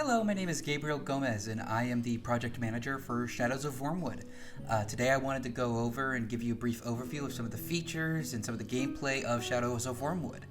Hello, my name is Gabriel Gomez, and I am the project manager for Shadows of Wyrmwood. Today I wanted to go over and give you a brief overview of some of the features and some of the gameplay of Shadows of Wyrmwood.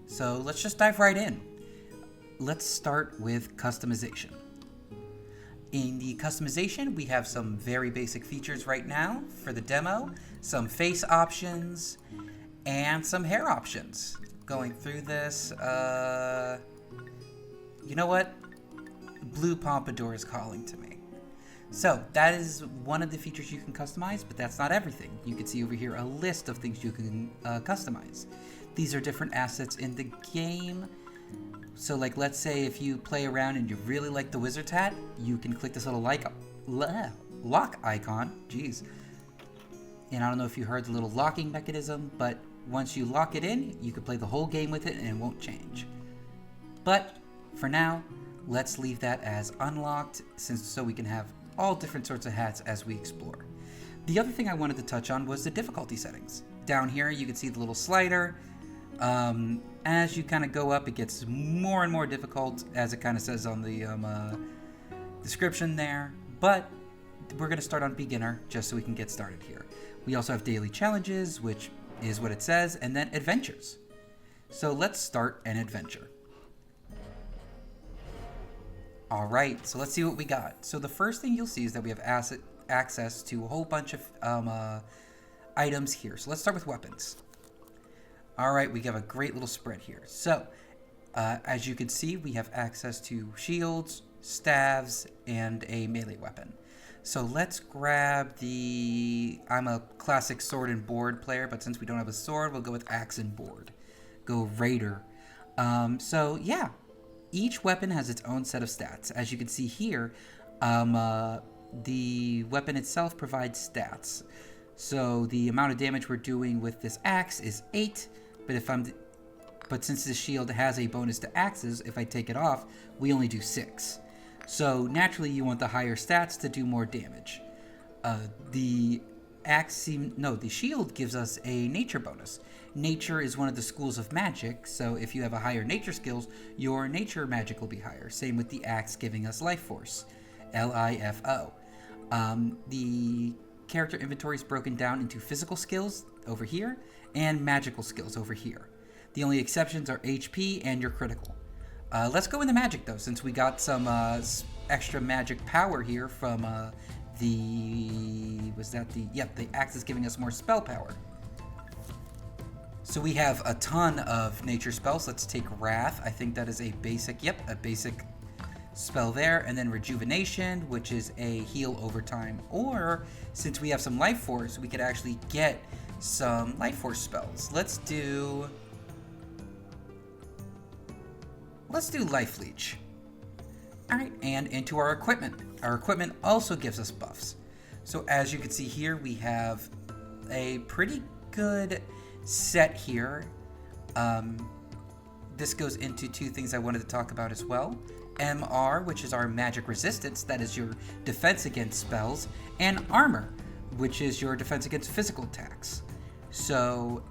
So let's just dive right in. Let's start with customization. In the customization, we have some very basic features right now for the demo, some face options, and some hair options. Going through this, you know what? Blue Pompadour is calling to me. So that is one of the features you can customize, but that's not everything. You can see over here a list of things you can customize. These are different assets in the game. So like, let's say if you play around and you really like the wizard's hat, you can click this little lock icon. Jeez. And I don't know if you heard the little locking mechanism, but once you lock it in, you can play the whole game with it and it won't change. But for now, let's leave that as unlocked so we can have all different sorts of hats as we explore. The other thing I wanted to touch on was the difficulty settings. Down here, you can see the little slider. As you kind of go up, it gets more and more difficult, as it kind of says on the description there. But we're going to start on beginner just so we can get started here. We also have daily challenges, which is what it says, and then adventures. So let's start an adventure. Alright, so let's see what we got. So the first thing you'll see is that we have access to a whole bunch of items here. So let's start with weapons. Alright, we have a great little spread here. So, as you can see, we have access to shields, staves, and a melee weapon. So let's grab I'm a classic sword and board player, but since we don't have a sword, we'll go with axe and board. Go raider. So yeah. Each weapon has its own set of stats. As you can see here, the weapon itself provides stats. So the amount of damage we're doing with this axe is 8, but since this shield has a bonus to axes, if I take it off, we only do 6. So naturally, you want the higher stats to do more damage. The shield gives us a nature bonus. Nature is one of the schools of magic, so if you have a higher nature skills, your nature magic will be higher. Same with the axe giving us life force, LIFO. The character inventory is broken down into physical skills over here and magical skills over here. The only exceptions are HP and your critical. Let's go into magic though, since we got some extra magic power here from the axe is giving us more spell power. So we have a ton of nature spells. Let's take Wrath. I think that is a basic spell there. And then Rejuvenation, which is a heal over time. Or, since we have some life force, we could actually get some life force spells. Let's do Life Leech. Alright, and into our equipment. Our equipment also gives us buffs. So as you can see here, we have a pretty good set here. This goes into two things I wanted to talk about as well. MR, which is our magic resistance, that is your defense against spells, and armor, which is your defense against physical attacks. So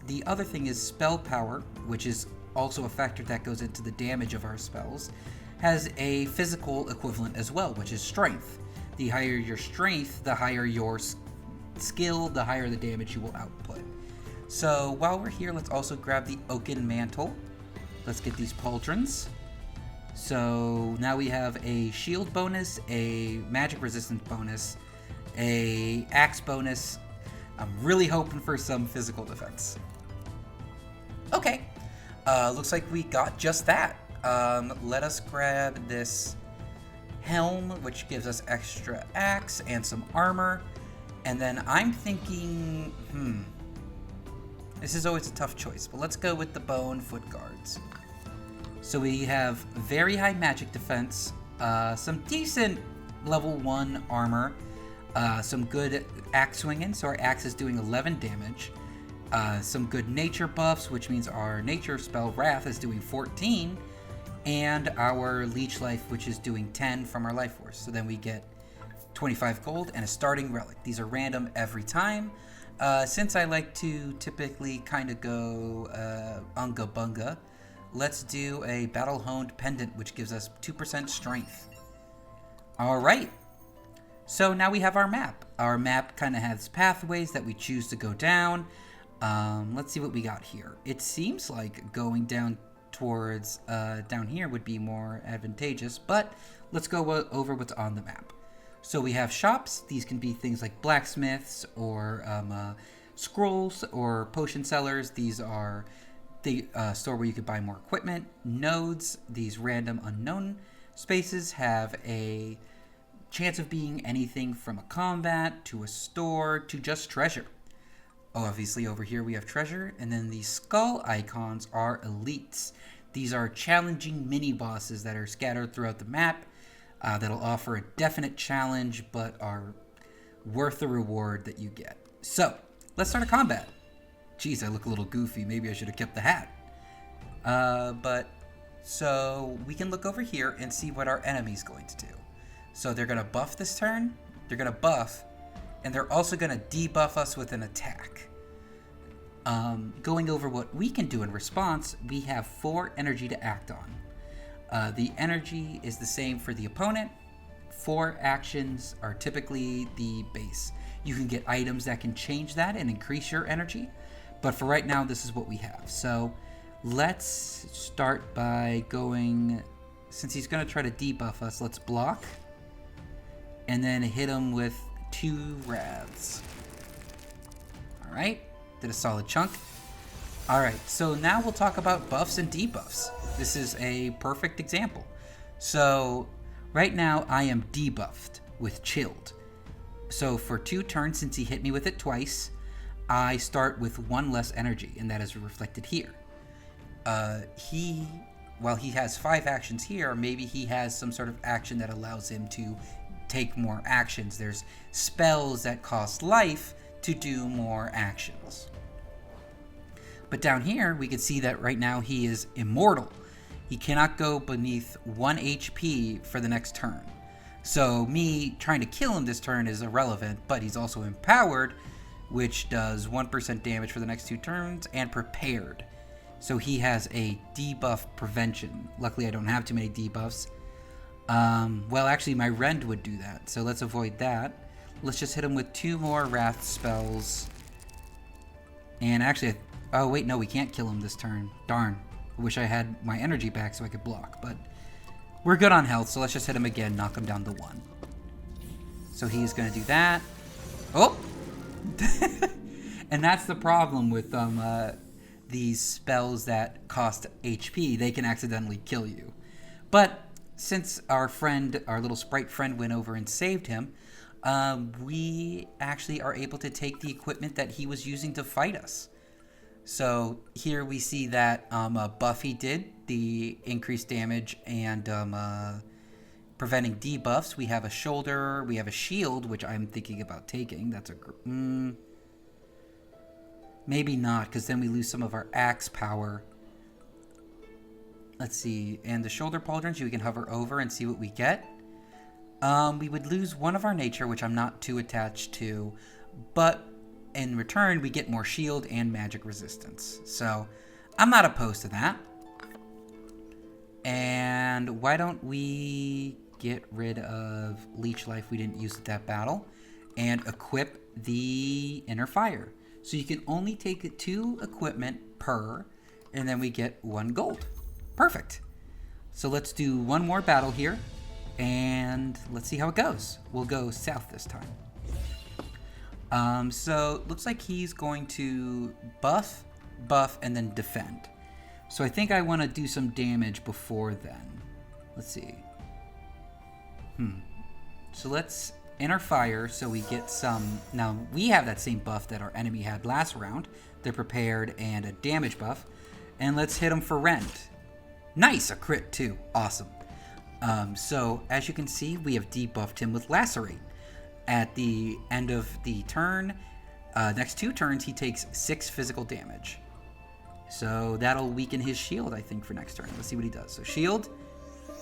the other thing is spell power, which is also a factor that goes into the damage of our spells, has a physical equivalent as well, which is strength. The higher your strength, the higher your skill, the higher the damage you will output. So while we're here, let's also grab the Oaken Mantle. Let's get these pauldrons. So now we have a shield bonus, a magic resistance bonus, a axe bonus. I'm really hoping for some physical defense. Okay, looks like we got just that. Let us grab this helm, which gives us extra axe and some armor. And then I'm thinking, this is always a tough choice, but let's go with the bow and foot guards. So we have very high magic defense, some decent level 1 armor, some good axe swinging, so our axe is doing 11 damage, some good nature buffs, which means our nature spell Wrath is doing 14, and our leech life, which is doing 10 from our life force. So then we get 25 gold and a starting relic. These are random every time. Since I like to typically kind of go unga bunga, let's do a battle-honed pendant, which gives us 2% strength. Alright. So now we have our map. Our map kind of has pathways that we choose to go down. Let's see what we got here. It seems like going down towards down here would be more advantageous, but let's go over what's on the map. So we have shops. These can be things like blacksmiths or scrolls or potion sellers. These are the store where you could buy more equipment. Nodes, these random unknown spaces, have a chance of being anything from a combat to a store to just treasure. Obviously over here we have treasure, and then these skull icons are elites. These are challenging mini bosses that are scattered throughout the map that'll offer a definite challenge but are worth the reward that you get. So let's start a combat. Geez, I look a little goofy. Maybe I should have kept the hat. So we can look over here and see what our enemy's going to do. So they're going to buff this turn. They're going to buff. And they're also going to debuff us with an attack. Going over what we can do in response, we have 4 energy to act on. The energy is the same for the opponent. 4 actions are typically the base. You can get items that can change that and increase your energy. But for right now, this is what we have. So let's start by going, since he's going to try to debuff us, let's block. And then hit him with 2 wraths. Alright, did a solid chunk. Alright, so now we'll talk about buffs and debuffs. This is a perfect example. So right now I am debuffed with chilled. So for 2 turns, since he hit me with it twice, I start with 1 less energy, and that is reflected here. While he has 5 actions here, maybe he has some sort of action that allows him to take more actions. There's spells that cost life to do more actions. But down here, we can see that right now he is immortal. He cannot go beneath 1 HP for the next turn. So me trying to kill him this turn is irrelevant, but he's also empowered, which does 1% damage for the next 2 turns, and prepared. So he has a debuff prevention. Luckily, I don't have too many debuffs. Well, actually, my Rend would do that, so let's avoid that. Let's just hit him with 2 more Wrath spells. And actually, oh wait, no, we can't kill him this turn. Darn. I wish I had my energy back so I could block, but we're good on health, so let's just hit him again, knock him down to 1. So he's going to do that. Oh! And that's the problem with these spells that cost HP. They can accidentally kill you. But since our little sprite friend went over and saved him, we actually are able to take the equipment that he was using to fight us. So here we see that Buffy did the increased damage and preventing debuffs. We have a shoulder, we have a shield, which I'm thinking about taking. That's a maybe not, because then we lose some of our axe power. Let's see, and the shoulder pauldrons we can hover over and see what we get. We would lose 1 of our nature, which I'm not too attached to, but in return we get more shield and magic resistance. So I'm not opposed to that. And why don't we get rid of leech life we didn't use at that battle and equip the inner fire. So you can only take 2 equipment per, and then we get 1 gold. Perfect. So let's do 1 more battle here, and let's see how it goes. We'll go south this time. So looks like he's going to buff, and then defend. So I think I want to do some damage before then. Let's see. So let's inner fire so we get some. Now we have that same buff that our enemy had last round. They're prepared and a damage buff. And let's hit him for Rend. Nice, a crit too. Awesome. So as you can see, we have debuffed him with Lacerate. At the end of the turn, next 2 turns, he takes 6 physical damage. So that'll weaken his shield, I think, for next turn. Let's see what he does. So shield,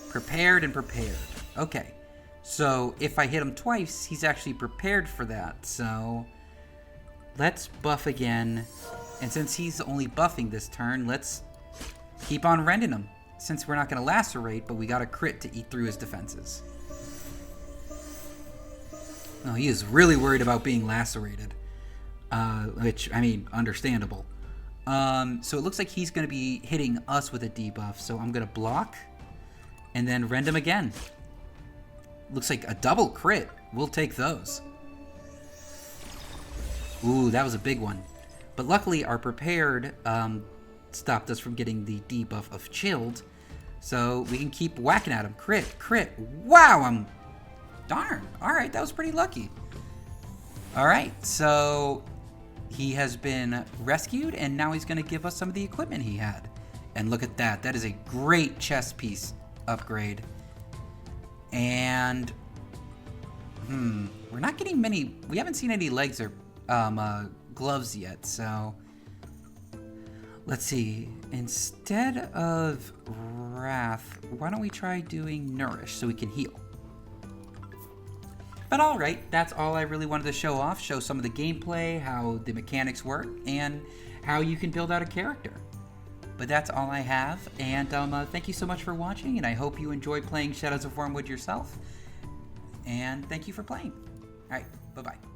prepared, and prepared. Okay. So if I hit him twice, he's actually prepared for that. So let's buff again. And since he's only buffing this turn, let's keep on rending him. Since we're not going to lacerate, but we got a crit to eat through his defenses. Oh, he is really worried about being lacerated. Which, I mean, understandable. So it looks like he's going to be hitting us with a debuff. So I'm going to block and then rend him again. Looks like a double crit. We'll take those. Ooh, that was a big one. But luckily, our prepared stopped us from getting the debuff of chilled. So we can keep whacking at him. Crit, crit. Wow, darn. All right, that was pretty lucky. All right, so he has been rescued, and now he's going to give us some of the equipment he had. And look at that. That is a great chest piece upgrade. And, we're not getting many. We haven't seen any legs or gloves yet, so let's see. Instead of Wrath, why don't we try doing Nourish so we can heal? But alright, that's all I really wanted to show off. Show some of the gameplay, how the mechanics work, and how you can build out a character. But that's all I have, and thank you so much for watching, and I hope you enjoy playing Shadows of Wyrmwood yourself. And thank you for playing. Alright, bye-bye.